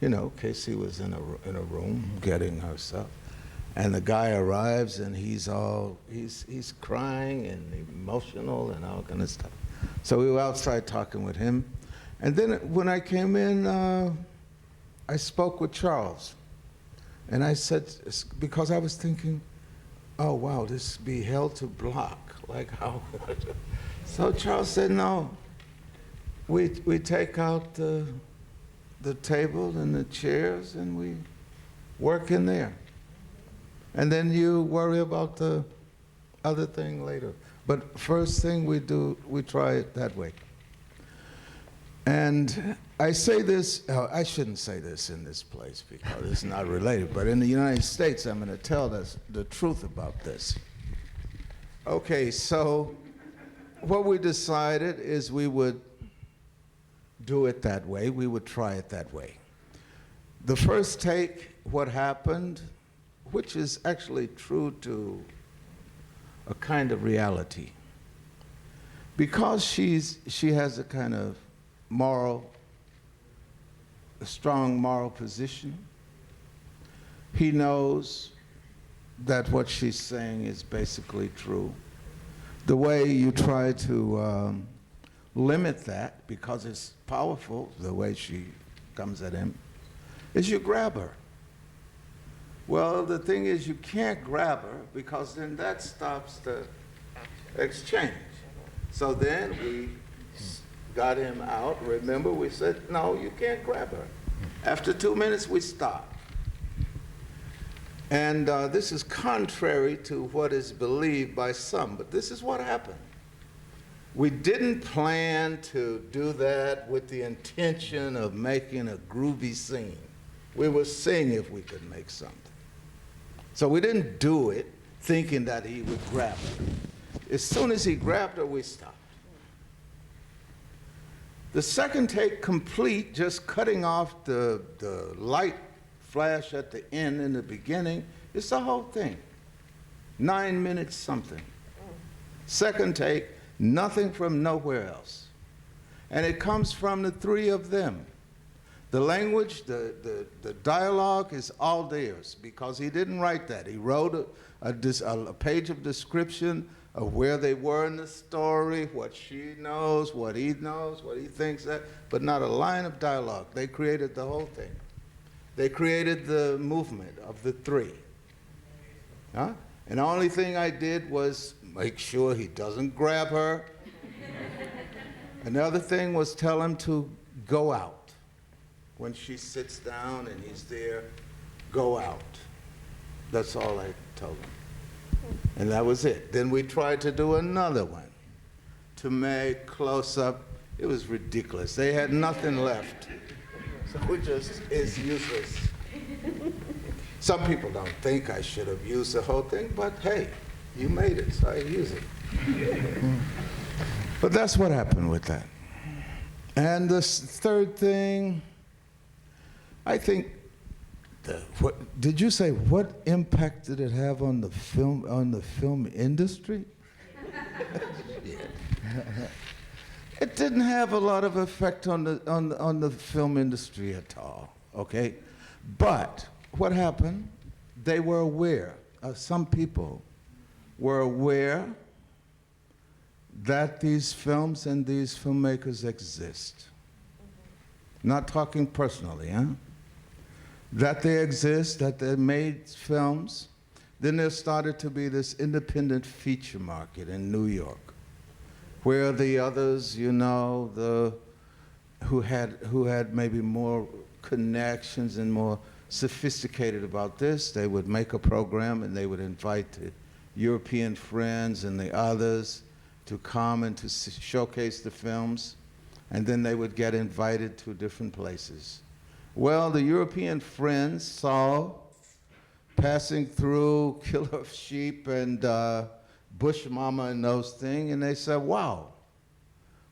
D: you know, Casey was in a room getting her stuff, and the guy arrives and he's crying and emotional and all kind of stuff. So we were outside talking with him, and then when I came in, I spoke with Charles, and I said, because I was thinking, oh wow, this be hell to block, like how? So Charles said, no, we take out the table and the chairs and we work in there. And then you worry about the other thing later. But first thing we do, we try it that way. And I say this, I shouldn't say this in this place because it's not related, but in the United States, I'm going to tell the truth about this. Okay, so what we decided is we would do it that way. We would try it that way. The first take, what happened, which is actually true to a kind of reality, because she has a kind of a strong moral position. He knows that what she's saying is basically true. The way you try to limit that, because it's powerful, the way she comes at him, is you grab her. Well, the thing is, you can't grab her because then that stops the exchange. So then we got him out. Remember, we said, no, you can't grab her. After 2 minutes, we stopped. And this is contrary to what is believed by some, but this is what happened. We didn't plan to do that with the intention of making a groovy scene. We were seeing if we could make something. So we didn't do it thinking that he would grab her. As soon as he grabbed her, we stopped. The second take complete, just cutting off the light flash at the end in the beginning, it's the whole thing. 9 minutes something. Second take, nothing from nowhere else. And it comes from the three of them. The language, the dialogue is all theirs because he didn't write that. He wrote a page of description of where they were in the story, what she knows, what he thinks that, but not a line of dialogue. They created the whole thing. They created the movement of the three. Huh? And the only thing I did was make sure he doesn't grab her. Another thing was tell him to go out. When she sits down and he's there, go out. That's all I told him. And that was it. Then we tried to do another one to make close up. It was ridiculous. They had nothing left. So it's useless. Some people don't think I should have used the whole thing, but hey, you made it, so I use it. But that's what happened with that. And the third thing, I think, did you say what impact did it have on the film industry? Yeah. It didn't have a lot of effect on the film industry at all. Okay, but what happened? They were aware. Some people were aware that these films and these filmmakers exist. Not talking personally, huh? That they exist, that they made films. Then there started to be this independent feature market in New York, where the others, you know, who had maybe more connections and more sophisticated about this, they would make a program and they would invite the European friends and the others to come and to showcase the films, and then they would get invited to different places. Well, the European friends saw passing through Killer of Sheep and Bush Mama and those things, and they said, wow,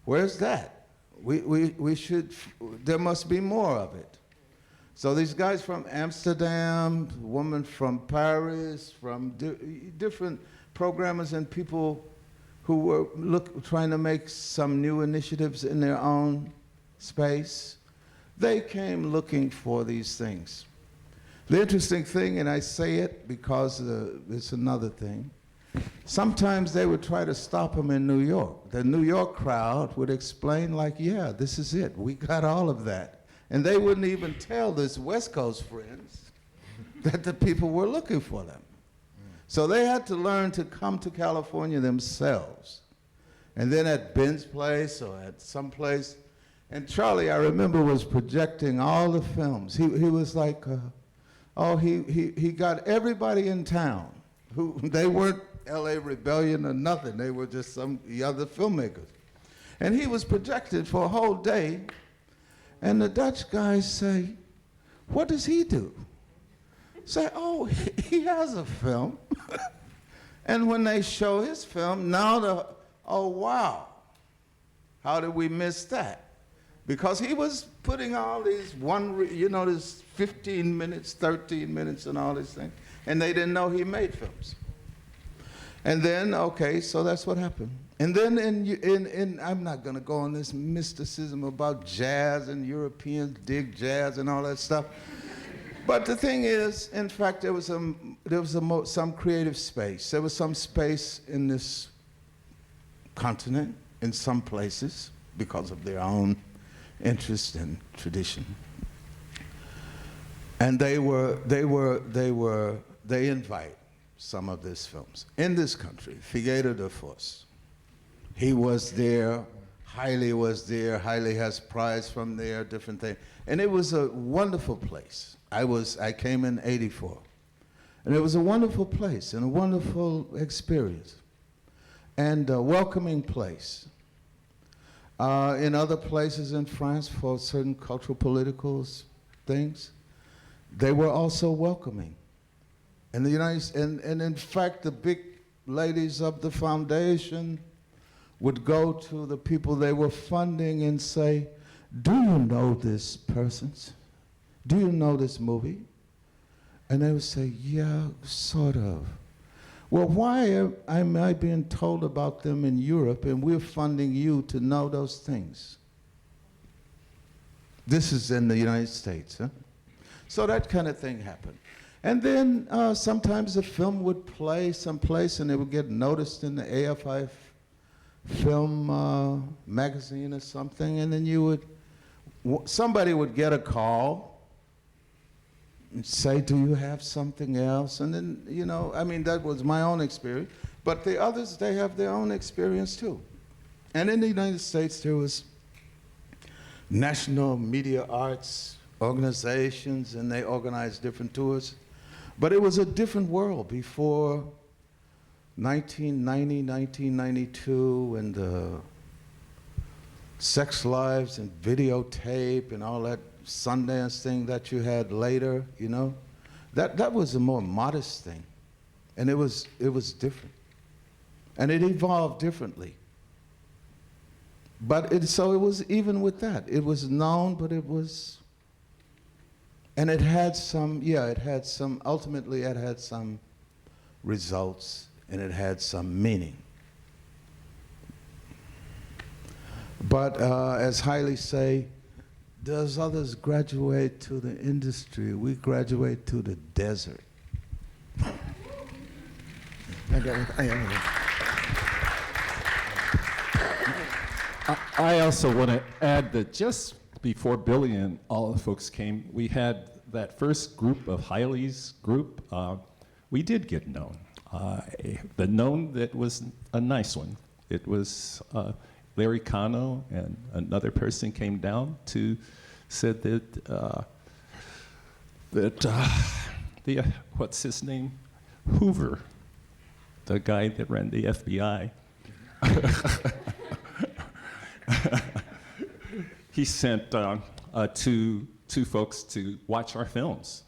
D: where's that? We should, there must be more of it. So these guys from Amsterdam, woman from Paris, from different programmers and people who were trying to make some new initiatives in their own space, they came looking for these things. The interesting thing, and I say it because it's another thing, sometimes they would try to stop them in New York. The New York crowd would explain like, yeah, this is it. We got all of that. And they wouldn't even tell this West Coast friends that the people were looking for them. So they had to learn to come to California themselves. And then at Ben's place or at some place, and Charlie, I remember, was projecting all the films. He was like, he got everybody in town. They weren't LA Rebellion or nothing. They were just some other filmmakers. And he was projected for a whole day. And the Dutch guys say, what does he do? Say, oh, he has a film. And when they show his film, now oh, wow, how did we miss that? Because he was putting all these this 15 minutes, 13 minutes and all these things, and they didn't know he made films. And then, okay, so that's what happened. And then I'm not going to go on this mysticism about jazz and Europeans dig jazz and all that stuff. But the thing is, in fact, there was some creative space. There was some space in this continent, in some places, because of their own interest and tradition. And they invite some of these films. In this country, Figueira da Foz, he was there, Haile was there, Haile has prize from there, different things. And it was a wonderful place. I came in '84. And it was a wonderful place and a wonderful experience and a welcoming place. In other places in France for certain cultural, political things, they were also welcoming. And the and in fact, the big ladies of the foundation would go to the people they were funding and say, do you know this persons? Do you know this movie? And they would say, yeah, sort of. Well, why am I being told about them in Europe and we're funding you to know those things? This is in the United States, huh? So that kind of thing happened. And then sometimes a film would play someplace and it would get noticed in the AFI film magazine or something, and then somebody would get a call and say, do you have something else? And then, you know, I mean, that was my own experience. But the others, they have their own experience too. And in the United States, there was national media arts organizations, and they organized different tours. But it was a different world before 1990, 1992, and the sex lives and videotape and all that Sundance thing that you had later, you know. That was a more modest thing. And it was different. And it evolved differently. But so it was even with that. It was known, but it was, and it had some, ultimately it had some results and it had some meaning. But as Hailey say, does others graduate to the industry? We graduate to the desert.
E: I also want to add that just before Billy and all the folks came, we had that first group of Hailey's group. We did get known. The known that was a nice one. It was Larry Cano and another person came down to said that what's his name? Hoover, the guy that ran the FBI. He sent two folks to watch our films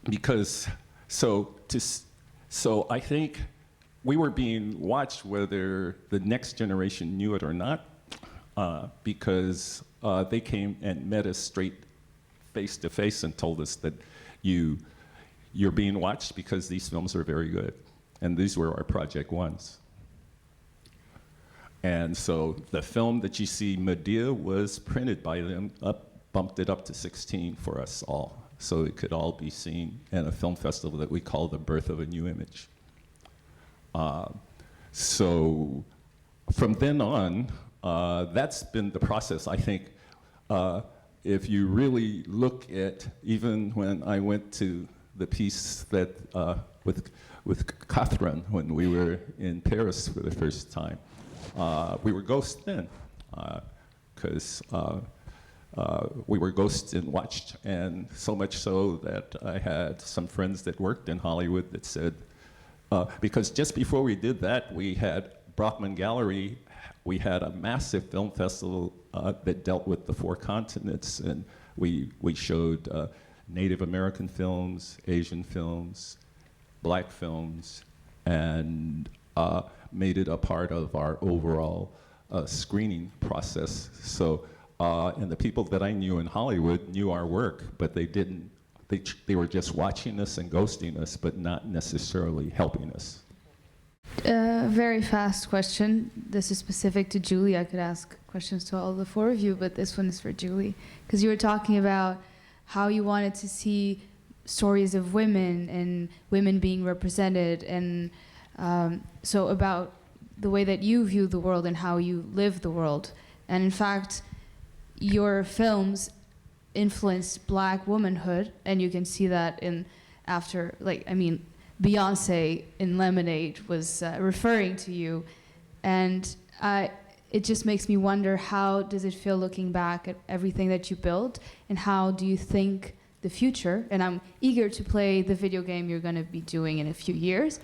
E: because so I think we were being watched whether the next generation knew it or not because they came and met us straight face to face and told us that you're being watched because these films are very good, and these were our project ones. And so the film that you see, Medea, was printed by them, bumped it up to 16 for us all, so it could all be seen in a film festival that we call The Birth of a New Image. So from then on, that's been the process. I think if you really look at, even when I went to the piece that with Catherine when we were in Paris for the first time, we were ghosts then, because we were ghosts and watched, and so much so that I had some friends that worked in Hollywood that said, because just before we did that, we had Brockman Gallery, we had a massive film festival that dealt with the 4 continents, and we showed Native American films, Asian films, Black films, and made it a part of our overall screening process. So, and the people that I knew in Hollywood knew our work, but they didn't, they were just watching us and ghosting us, but not necessarily helping us.
H: Very fast question. This is specific to Julie. I could ask questions to all the 4 of you, but this one is for Julie. Because you were talking about how you wanted to see stories of women and women being represented, and so about the way that you view the world and how you live the world. And in fact, your films influenced Black womanhood, and you can see that in after, like, I mean, Beyonce in Lemonade was referring to you, and it just makes me wonder, how does it feel looking back at everything that you built, and how do you think the future, and I'm eager to play the video game you're going to be doing in a few years,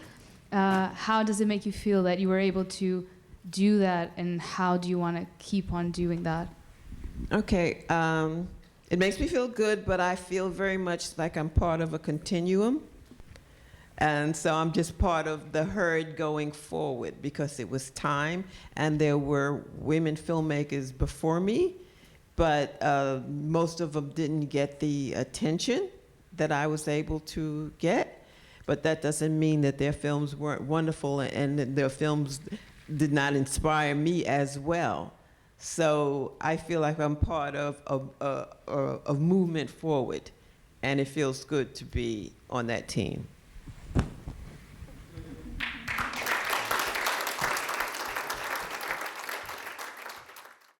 H: how does it make you feel that you were able to do that, and how do you want to keep on doing that?
B: Okay, It makes me feel good, but I feel very much like I'm part of a continuum. And so I'm just part of the herd going forward because it was time and there were women filmmakers before me, but most of them didn't get the attention that I was able to get. But that doesn't mean that their films weren't wonderful and that their films did not inspire me as well. So I feel like I'm part of movement forward, and it feels good to be on that team.